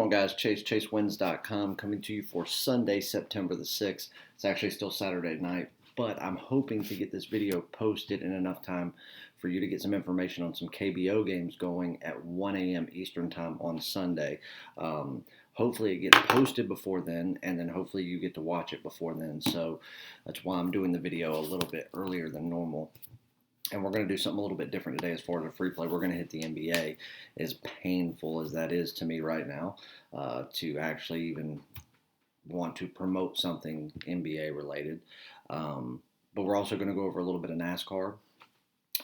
On guys, chasewins.com coming to you for Sunday, September the 6th. It's actually still Saturday night, but I'm hoping to get this video posted in enough time for you to get some information on some KBO games going at 1 a.m. Eastern time on Sunday. Hopefully it gets posted before then, and then hopefully you get to watch it before then. So that's why I'm doing the video a little bit earlier than normal. And we're going to do something a little bit different today as far as a free play. We're going to hit the NBA, as painful as that is to me right now, to actually even want to promote something NBA related. But we're also going to go over a little bit of NASCAR.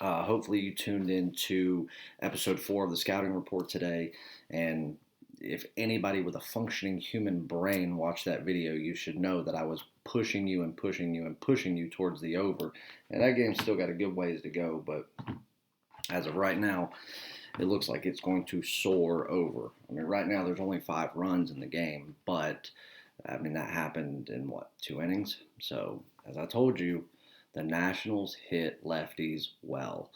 Hopefully you tuned into episode 4 of the Scouting Report today, and if anybody with a functioning human brain watched that video, you should know that I was pushing you and pushing you and pushing you towards the over. And that game's still got a good ways to go, but as of right now, it looks like it's going to soar over. I mean, right now there's only 5 runs in the game, but I mean, that happened in 2 innings? So, as I told you, the Nationals hit lefties well.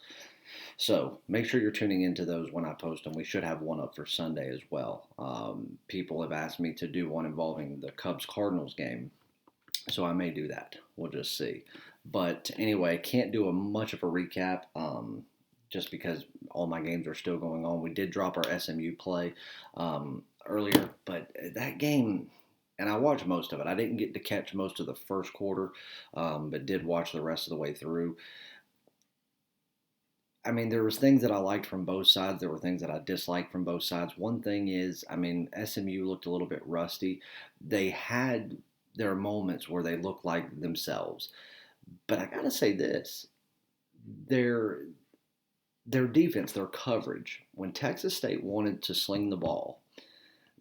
So make sure you're tuning into those when I post them. We should have one up for Sunday as well. People have asked me to do one involving the Cubs-Cardinals game, so I may do that. We'll just see. But anyway, can't do much of a recap just because all my games are still going on. We did drop our SMU play earlier, but that game, and I watched most of it. I didn't get to catch most of the first quarter, but did watch the rest of the way through. I mean, there was things that I liked from both sides. There were things that I disliked from both sides. One thing is, I mean, SMU looked a little bit rusty. They had their moments where they looked like themselves. But I got to say this, their defense, their coverage, when Texas State wanted to sling the ball,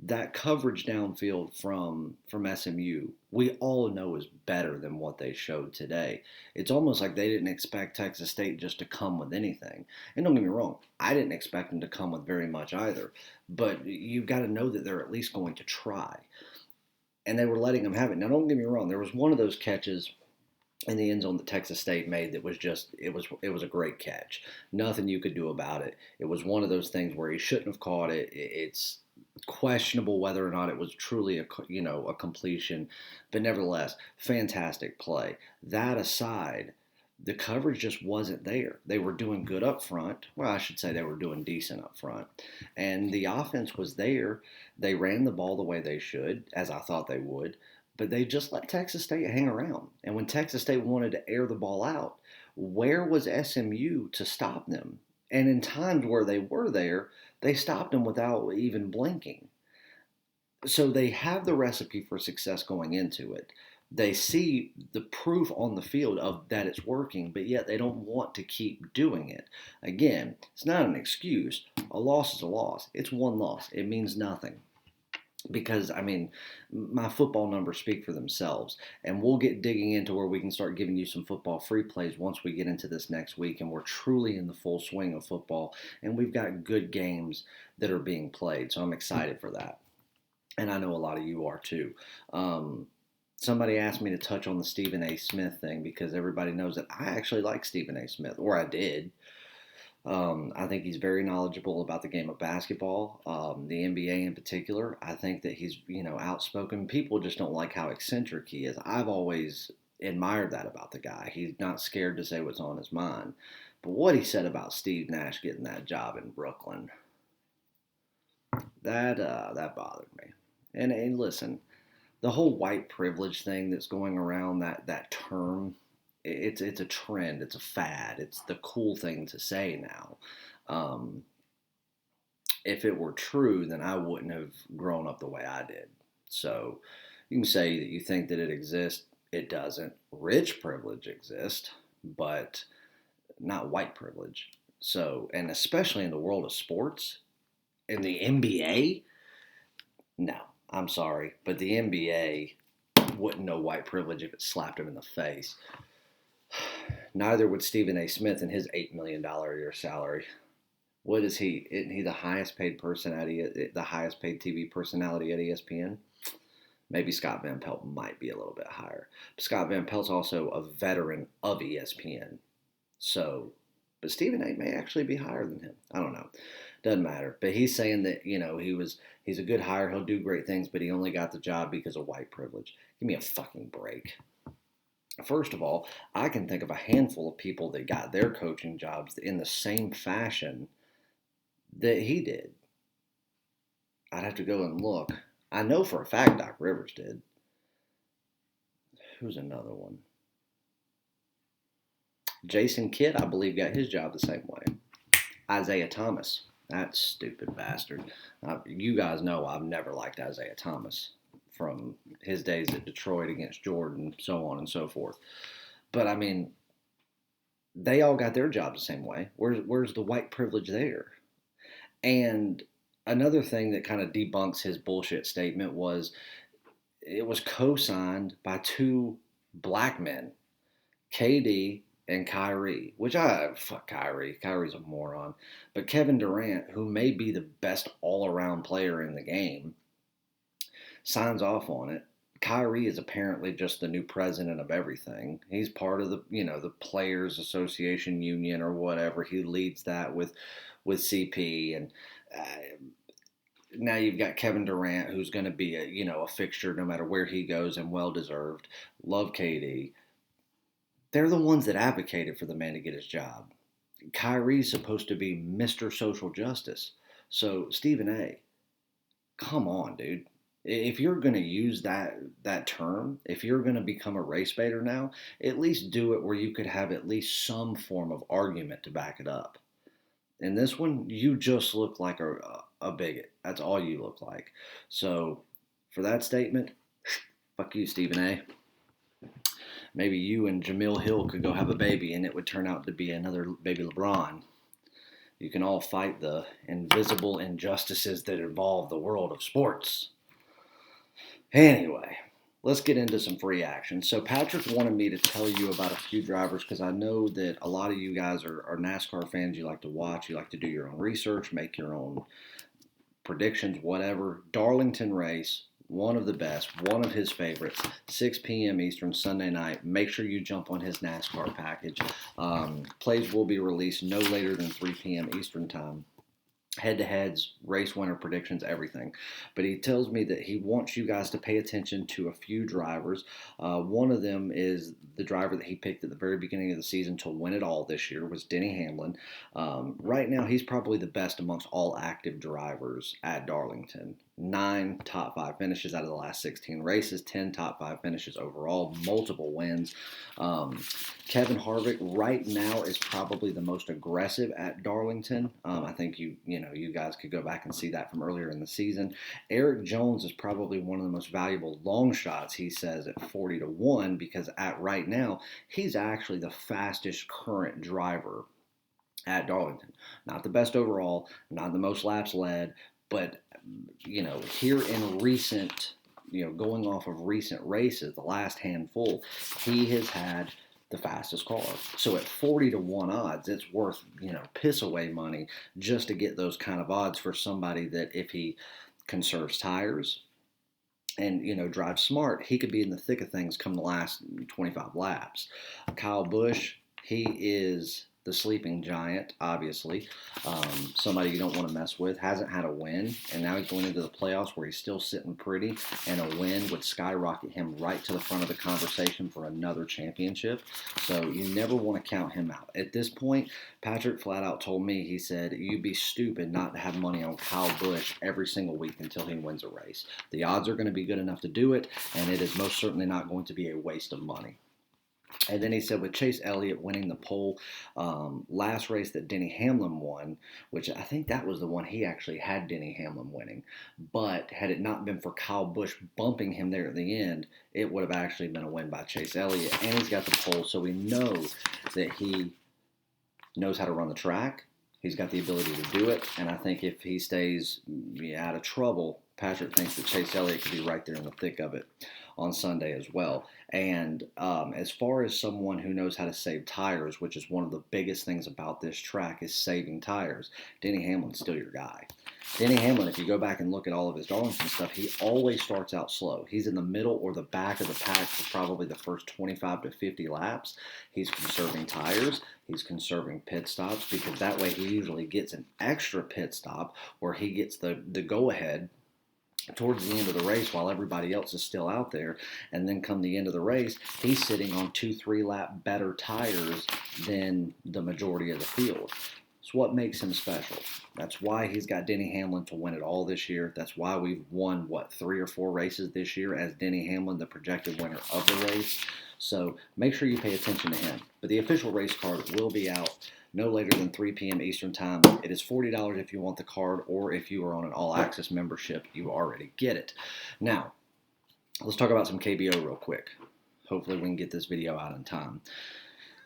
that coverage downfield from SMU, we all know is better than what they showed today. It's almost like they didn't expect Texas State just to come with anything. And don't get me wrong, I didn't expect them to come with very much either. But you've got to know that they're at least going to try. And they were letting them have it. Now, don't get me wrong, there was one of those catches in the end zone that Texas State made that was just, it was a great catch. Nothing you could do about it. It was one of those things where he shouldn't have caught it. It's questionable whether or not it was truly a completion, but nevertheless, fantastic play. That aside, the coverage just wasn't there. They were doing good up front. Well, I should say they were doing decent up front. And the offense was there. They ran the ball the way they should, as I thought they would, but they just let Texas State hang around. And when Texas State wanted to air the ball out, where was SMU to stop them? And in times where they were there, they stopped them without even blinking. So they have the recipe for success going into it. They see the proof on the field of that it's working, but yet they don't want to keep doing it. Again, it's not an excuse. A loss is a loss. It's one loss. It means nothing. Because, I mean, my football numbers speak for themselves. And we'll get digging into where we can start giving you some football free plays once we get into this next week. And we're truly in the full swing of football. And we've got good games that are being played. So I'm excited for that. And I know a lot of you are too. Somebody asked me to touch on the Stephen A. Smith thing because everybody knows that I actually like Stephen A. Smith, or I did. I think he's very knowledgeable about the game of basketball, the NBA in particular. I think that he's, outspoken. People just don't like how eccentric he is. I've always admired that about the guy. He's not scared to say what's on his mind. But what he said about Steve Nash getting that job in Brooklyn, that bothered me. And listen, the whole white privilege thing that's going around, that term, it's a trend, it's a fad, it's the cool thing to say now. If it were true, then I wouldn't have grown up the way I did. So you can say that you think that it exists. It doesn't. Rich privilege exists, but not white privilege. So, and especially in the world of sports, in the NBA, no, I'm sorry, but the NBA wouldn't know white privilege if it slapped him in the face. Neither would Stephen A. Smith and his $8 million a year salary. What is he? Isn't he the highest paid personality, the highest paid TV personality at ESPN? Maybe Scott Van Pelt might be a little bit higher. But Scott Van Pelt's also a veteran of ESPN. So, but Stephen A. may actually be higher than him. I don't know. Doesn't matter. But he's saying that, he's a good hire, he'll do great things, but he only got the job because of white privilege. Give me a fucking break. First of all, I can think of a handful of people that got their coaching jobs in the same fashion that he did. I'd have to go and look. I know for a fact Doc Rivers did. Who's another one? Jason Kidd, I believe, got his job the same way. Isaiah Thomas. That stupid bastard. You guys know I've never liked Isaiah Thomas from his days at Detroit against Jordan, so on and so forth. But, I mean, they all got their jobs the same way. Where's the white privilege there? And another thing that kind of debunks his bullshit statement was it was co-signed by two black men, KD and Kyrie, which fuck Kyrie. Kyrie's a moron. But Kevin Durant, who may be the best all-around player in the game, signs off on it. Kyrie is apparently just the new president of everything. He's part of the Players Association Union or whatever. He leads that with CP, and now you've got Kevin Durant, who's going to be a fixture no matter where he goes, and well deserved. Love KD. They're the ones that advocated for the man to get his job. Kyrie's supposed to be Mr. Social Justice. So Stephen A., come on, dude. If you're going to use that term, if you're going to become a race baiter now, at least do it where you could have at least some form of argument to back it up. In this one, you just look like a bigot. That's all you look like. So for that statement, fuck you, Stephen A. Maybe you and Jamil Hill could go have a baby and it would turn out to be another baby LeBron. You can all fight the invisible injustices that involve the world of sports. Anyway, let's get into some free action. So Patrick wanted me to tell you about a few drivers because I know that a lot of you guys are NASCAR fans. You like to watch. You like to do your own research, make your own predictions, whatever. Darlington race, one of the best, one of his favorites, 6 p.m. Eastern, Sunday night. Make sure you jump on his NASCAR package. Plays will be released no later than 3 p.m. Eastern time. Head-to-heads, race winner predictions, everything. But he tells me that he wants you guys to pay attention to a few drivers. One of them is the driver that he picked at the very beginning of the season to win it all this year was Denny Hamlin. Right now, he's probably the best amongst all active drivers at Darlington. 9 top 5 finishes out of the last 16 races, 10 top 5 finishes overall, multiple wins. Kevin Harvick right now is probably the most aggressive at Darlington. I think you guys could go back and see that from earlier in the season. Eric Jones is probably one of the most valuable long shots, he says, at 40-1 because at right now, he's actually the fastest current driver at Darlington. Not the best overall, not the most laps led, but here in recent, going off of recent races, the last handful, he has had the fastest car. So at 40-1 odds, it's worth, piss away money just to get those kind of odds for somebody that if he conserves tires and, drives smart, he could be in the thick of things come the last 25 laps. Kyle Busch, he is the sleeping giant, obviously. Somebody you don't want to mess with. Hasn't had a win, and now he's going into the playoffs where he's still sitting pretty, and a win would skyrocket him right to the front of the conversation for another championship. So you never want to count him out. At this point, Patrick flat out told me, he said, you'd be stupid not to have money on Kyle Busch every single week until he wins a race. The odds are going to be good enough to do it, and it is most certainly not going to be a waste of money. And then he said with Chase Elliott winning the pole, last race that Denny Hamlin won, which I think that was the one he actually had Denny Hamlin winning. But had it not been for Kyle Busch bumping him there at the end, it would have actually been a win by Chase Elliott. And he's got the pole, so we know that he knows how to run the track. He's got the ability to do it. And I think if he stays out of trouble, Patrick thinks that Chase Elliott could be right there in the thick of it on Sunday as well. And as far as someone who knows how to save tires, which is one of the biggest things about this track is saving tires, Denny Hamlin's still your guy. Denny Hamlin, if you go back and look at all of his Darlington stuff, he always starts out slow. He's in the middle or the back of the pack for probably the first 25 to 50 laps. He's conserving tires. He's conserving pit stops because that way he usually gets an extra pit stop where he gets the go-ahead towards the end of the race while everybody else is still out there. And then come the end of the race, he's sitting on 2-3 lap better tires than the majority of the field. It's what makes him special. That's why he's got Denny Hamlin to win it all this year. That's why we've won, 3 or 4 races this year as Denny Hamlin, the projected winner of the race. So make sure you pay attention to him. But the official race card will be out no later than 3 p.m. Eastern Time. It is $40 if you want the card, or if you are on an all-access membership, you already get it. Now, let's talk about some KBO real quick. Hopefully we can get this video out in time.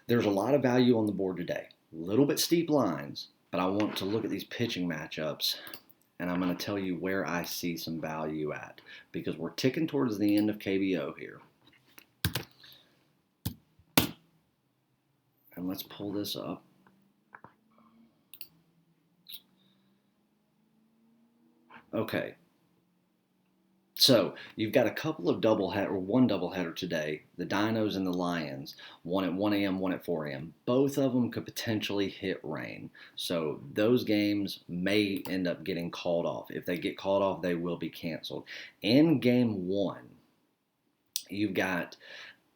There's a lot of value on the board today. A little bit steep lines, but I want to look at these pitching matchups, and I'm going to tell you where I see some value at, because we're ticking towards the end of KBO here. And let's pull this up. Okay. So you've got a couple of one doubleheader today, the Dinos and the Lions, one at 1 a.m., one at 4 a.m. Both of them could potentially hit rain. So those games may end up getting called off. If they get called off, they will be canceled. In game 1, you've got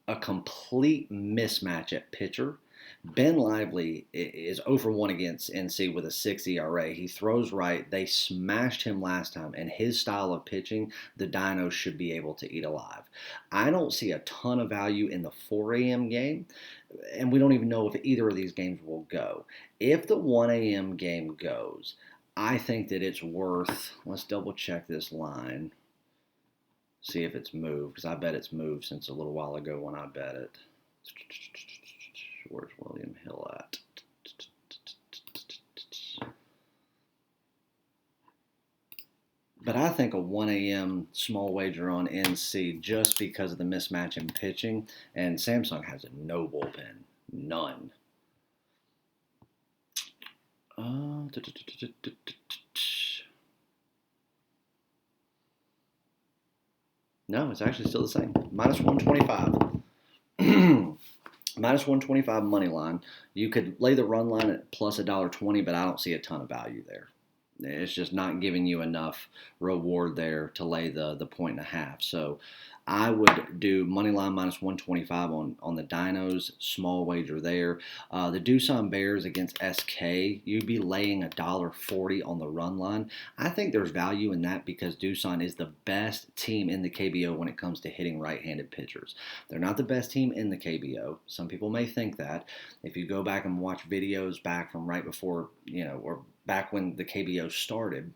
a complete mismatch at pitcher. Ben Lively is 0 for 1 against NC with a 6 ERA. He throws right. They smashed him last time, and his style of pitching, the Dinos should be able to eat alive. I don't see a ton of value in the 4 a.m. game, and we don't even know if either of these games will go. If the 1 a.m. game goes, I think that it's worth, let's double check this line, see if it's moved, because I bet it's moved since a little while ago when I bet it. Where's William Hill at? But I think a 1 a.m. small wager on NC just because of the mismatch in pitching. And Samsung has no bullpen. None. No, it's actually still the same. Minus 125. Minus 125 money line. You could lay the run line at plus $1.20, but I don't see a ton of value there. It's just not giving you enough reward there to lay the 1.5. So I would do money line minus 125 on the Dinos, small wager there. The Doosan Bears against SK, you'd be laying $1.40 on the run line. I think there's value in that because Doosan is the best team in the KBO when it comes to hitting right-handed pitchers. They're not the best team in the KBO. Some people may think that. If you go back and watch videos back from right before, or back when the KBO started,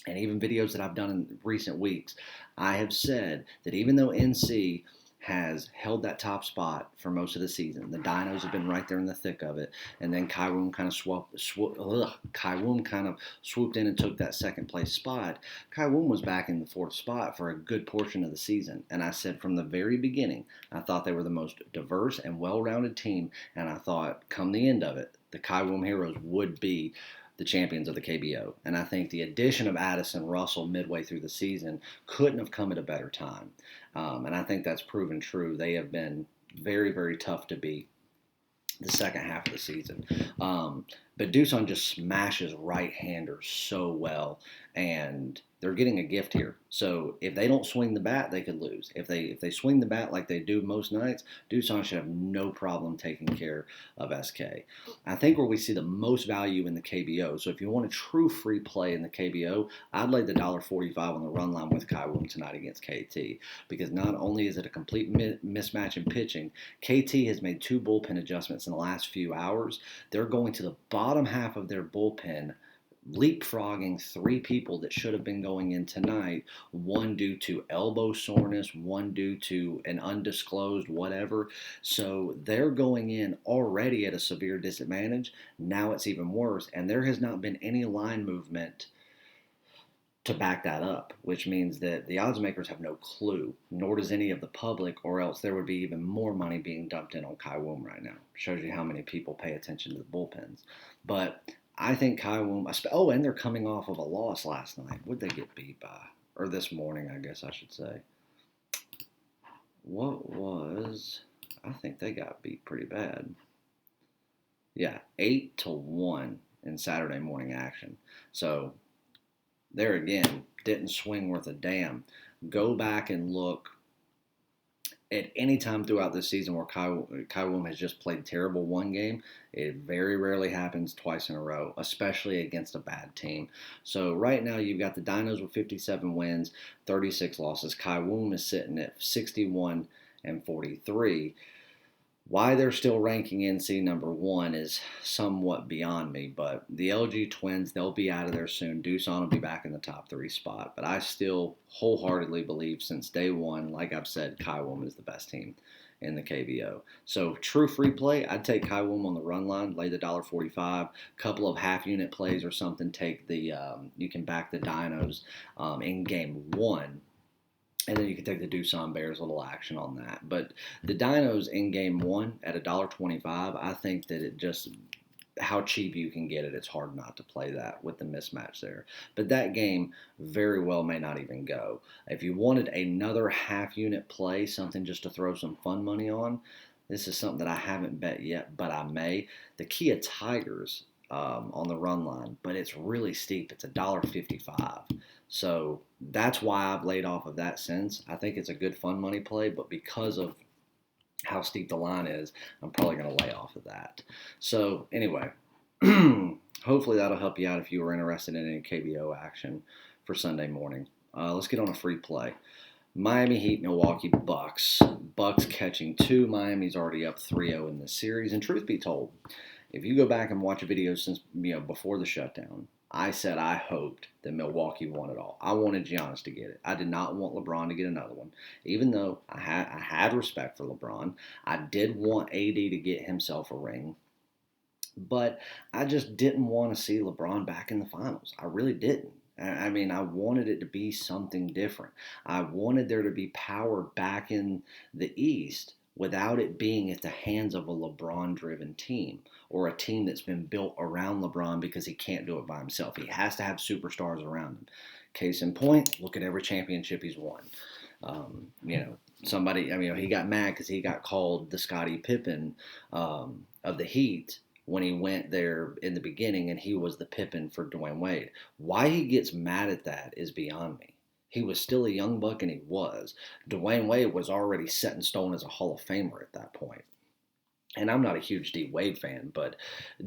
and even videos that I've done in recent weeks, I have said that even though NC has held that top spot for most of the season, the Dinos have been right there in the thick of it, and then Kaiwoom kind of swooped in and took that second place spot. Kaiwoom was back in the 4th spot for a good portion of the season, and I said from the very beginning, I thought they were the most diverse and well-rounded team, and I thought come the end of it, the Kaiwoom Heroes would be the champions of the KBO. And I think the addition of Addison Russell midway through the season couldn't have come at a better time. And I think that's proven true. They have been very, very tough to beat the second half of the season. But Doosan just smashes right-handers so well, and they're getting a gift here. So if they don't swing the bat, they could lose. If they swing the bat like they do most nights, Doosan should have no problem taking care of SK. I think where we see the most value in the KBO, so if you want a true free play in the KBO, I'd lay the $1.45 on the run line with Kaiwoom tonight against KT, because not only is it a complete mismatch in pitching, KT has made 2 bullpen adjustments in the last few hours. They're going to the bottom half of their bullpen, leapfrogging 3 people that should have been going in tonight, one due to elbow soreness, one due to an undisclosed whatever. So they're going in already at a severe disadvantage. Now it's even worse, and there has not been any line movement to back that up, which means that the odds makers have no clue, nor does any of the public, or else there would be even more money being dumped in on Kai Woom right now. Shows you how many people pay attention to the bullpens. But I think Kai Woom, oh, and they're coming off of a loss last night. What'd they get beat by? Or this morning, I guess I should say. I think they got beat pretty bad. Yeah, 8-1 in Saturday morning action. So there again, didn't swing worth a damn. Go back and look at any time throughout this season where Kai Woom has just played terrible one game. It very rarely happens twice in a row, especially against a bad team. So right now you've got the Dinos with 57 wins, 36 losses. Kai Woom is sitting at 61-43. Why they're still ranking NC number 1 is somewhat beyond me, but the LG Twins, they'll be out of there soon. Doosan will be back in the top 3 spot, but I still wholeheartedly believe since day one, like I've said, Kai Woom is the best team in the KBO. So true free play, I'd take Kai Woom on the run line, lay the $1.45, couple of half unit plays or something, take the, you can back the Dinos in game 1. And then you can take the Doosan Bears, a little action on that. But the Dinos in game 1 at $1.25, I think that it just, how cheap you can get it, it's hard not to play that with the mismatch there. But that game very well may not even go. If you wanted another half unit play, something just to throw some fun money on, this is something that I haven't bet yet, but I may. The Kia Tigers on the run line, but it's really steep. It's $1.55. So that's why I've laid off of that since. I think it's a good fun money play, but because of how steep the line is, I'm probably going to lay off of that. So anyway, hopefully that'll help you out if you were interested in any KBO action for Sunday morning. Let's get on a free play. Miami Heat, Milwaukee Bucks. Bucks catching 2. Miami's already up 3-0 in the series. And truth be told, if you go back and watch a video since before the shutdown, I said I hoped that Milwaukee won it all. I wanted Giannis to get it. I did not want LeBron to get another one. Even though I had respect for LeBron, I did want AD to get himself a ring. But I just didn't want to see LeBron back in the finals. I really didn't. I mean, I wanted it to be something different. I wanted there to be power back in the East without it being at the hands of a LeBron-driven team or a team that's been built around LeBron because he can't do it by himself. He has to have superstars around him. Case in point, look at every championship he's won. He got mad because he got called the Scottie Pippen of the Heat when he went there in the beginning, and he was the Pippen for Dwayne Wade. Why he gets mad at that is beyond me. He was still a young buck, and he was. Dwayne Wade was already set in stone as a Hall of Famer at that point. And I'm not a huge D. Wade fan, but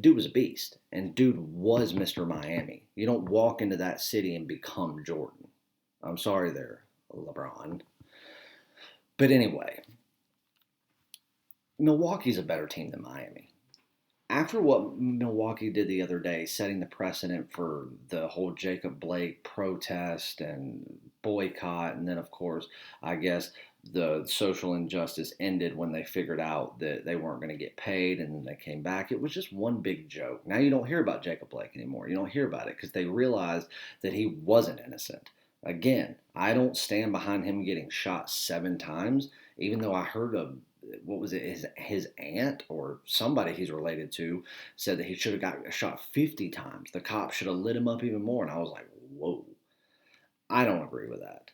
dude was a beast. And dude was Mr. Miami. You don't walk into that city and become Jordan. I'm sorry there, LeBron. But anyway, Milwaukee's a better team than Miami. After what Milwaukee did the other day, setting the precedent for the whole Jacob Blake protest and boycott, and then, of course, I guess the social injustice ended when they figured out that they weren't going to get paid, and then they came back. It was just one big joke. Now you don't hear about Jacob Blake anymore. You don't hear about it because they realized that he wasn't innocent. Again, I don't stand behind him getting shot 7 times, even though I heard his aunt or somebody he's related to said that he should have got shot 50 times. The cops should have lit him up even more. And I was like, whoa, I don't agree with that.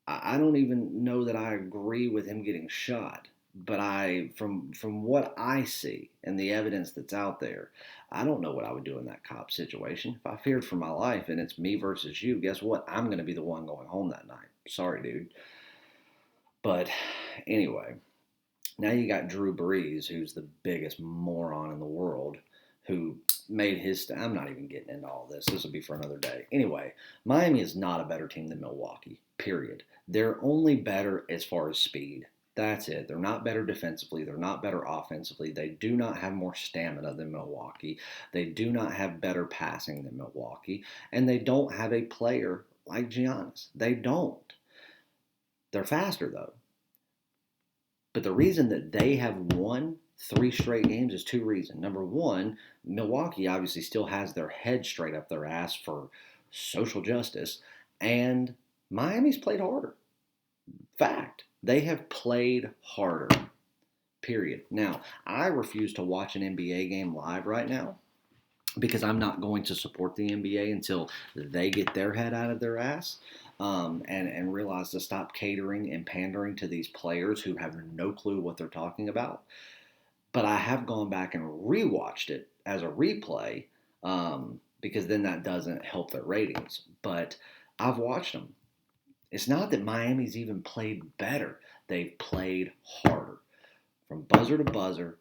I don't even know that I agree with him getting shot. But from what I see and the evidence that's out there, I don't know what I would do in that cop situation. If I feared for my life and it's me versus you, guess what? I'm going to be the one going home that night. Sorry, dude. But anyway, now you got Drew Brees, who's the biggest moron in the world, who made his... I'm not even getting into all this. This will be for another day. Anyway, Miami is not a better team than Milwaukee, period. They're only better as far as speed. That's it. They're not better defensively. They're not better offensively. They do not have more stamina than Milwaukee. They do not have better passing than Milwaukee. And they don't have a player like Giannis. They don't. They're faster, though. But the reason that they have won 3 straight games is 2 reasons. Number one, Milwaukee obviously still has their head straight up their ass for social justice. And Miami's played harder. Fact. They have played harder. Period. Now, I refuse to watch an NBA game live right now because I'm not going to support the NBA until they get their head out of their ass and realize to stop catering and pandering to these players who have no clue what they're talking about. But I have gone back and rewatched it as a replay because then that doesn't help their ratings. But I've watched them. It's not that Miami's even played better, they've played harder. From buzzer to buzzer,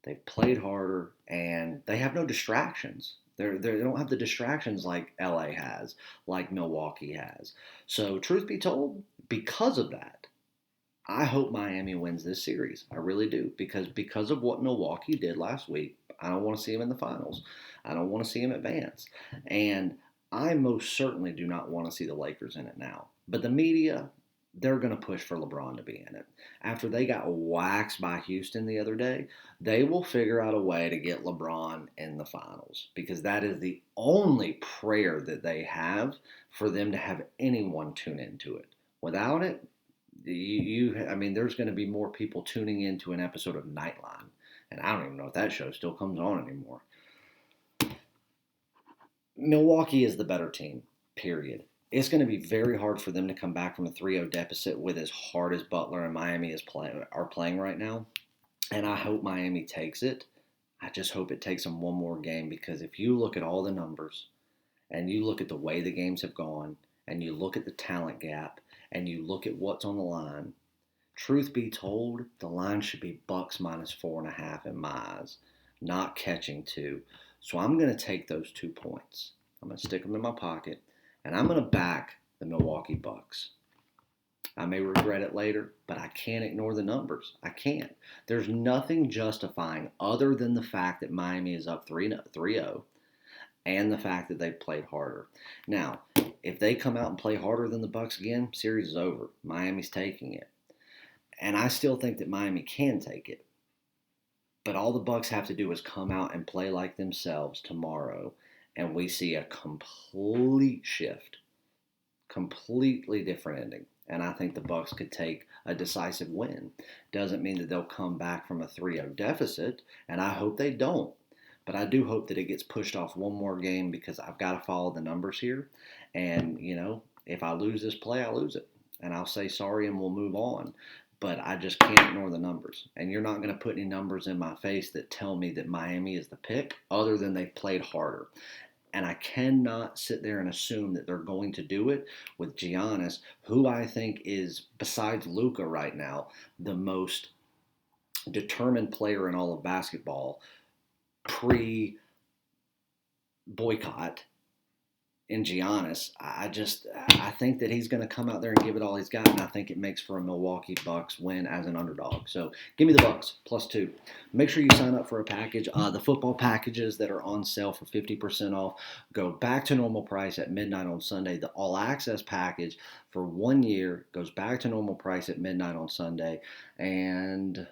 they've played harder, and they have no distractions. They don't have the distractions like LA has, like Milwaukee has. So, truth be told, because of that, I hope Miami wins this series. I really do, because of what Milwaukee did last week. I don't want to see them in the finals. I don't want to see them advance, and I most certainly do not want to see the Lakers in it now. But the media, they're going to push for LeBron to be in it. After they got waxed by Houston the other day, they will figure out a way to get LeBron in the finals because that is the only prayer that they have for them to have anyone tune into it. Without it, I mean, there's going to be more people tuning into an episode of Nightline, and I don't even know if that show still comes on anymore. Milwaukee is the better team, period. It's going to be very hard for them to come back from a 3-0 deficit with as hard as Butler and Miami are playing right now. And I hope Miami takes it. I just hope it takes them one more game because if you look at all the numbers and you look at the way the games have gone and you look at the talent gap and you look at what's on the line, truth be told, the line should be Bucks minus 4.5 in my eyes, not catching 2. So I'm going to take those 2 points. I'm going to stick them in my pocket, and I'm going to back the Milwaukee Bucks. I may regret it later, but I can't ignore the numbers. I can't. There's nothing justifying other than the fact that Miami is up 3-0 and the fact that they've played harder. Now, if they come out and play harder than the Bucks again, series is over. Miami's taking it. And I still think that Miami can take it. But all the Bucks have to do is come out and play like themselves tomorrow, and we see a complete shift, completely different ending. And I think the Bucks could take a decisive win. Doesn't mean that they'll come back from a 3-0 deficit, and I hope they don't. But I do hope that it gets pushed off one more game because I've got to follow the numbers here. And, if I lose this play, I lose it. And I'll say sorry and we'll move on. But I just can't ignore the numbers. And you're not going to put any numbers in my face that tell me that Miami is the pick other than they've played harder. And I cannot sit there and assume that they're going to do it with Giannis, who I think is, besides Luka right now, the most determined player in all of basketball pre-boycott. In Giannis, I think that he's going to come out there and give it all he's got, and I think it makes for a Milwaukee Bucks win as an underdog. So give me the Bucks +2. Make sure you sign up for a package. The football packages that are on sale for 50% off go back to normal price at midnight on Sunday. The All Access package for 1 year goes back to normal price at midnight on Sunday, and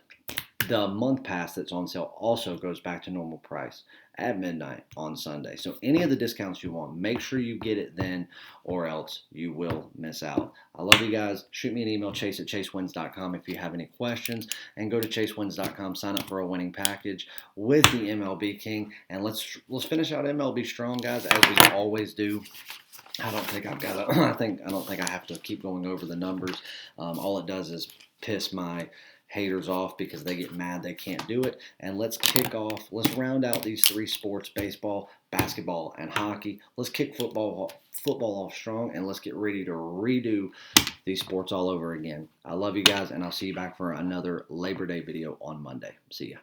the month pass that's on sale also goes back to normal price at midnight on Sunday. So any of the discounts you want, make sure you get it then or else you will miss out. I love you guys. Shoot me an email, chase@chasewins.com if you have any questions. And go to chasewins.com, sign up for a winning package with the MLB King. And let's finish out MLB strong, guys, as we always do. I don't think I don't think I have to keep going over the numbers. All it does is piss my haters off because they get mad they can't do it. And let's round out these 3 sports: baseball, basketball, and hockey. Let's kick football off strong, and let's get ready to redo these sports all over again. I love you guys, and I'll see you back for another Labor Day video on Monday. See ya.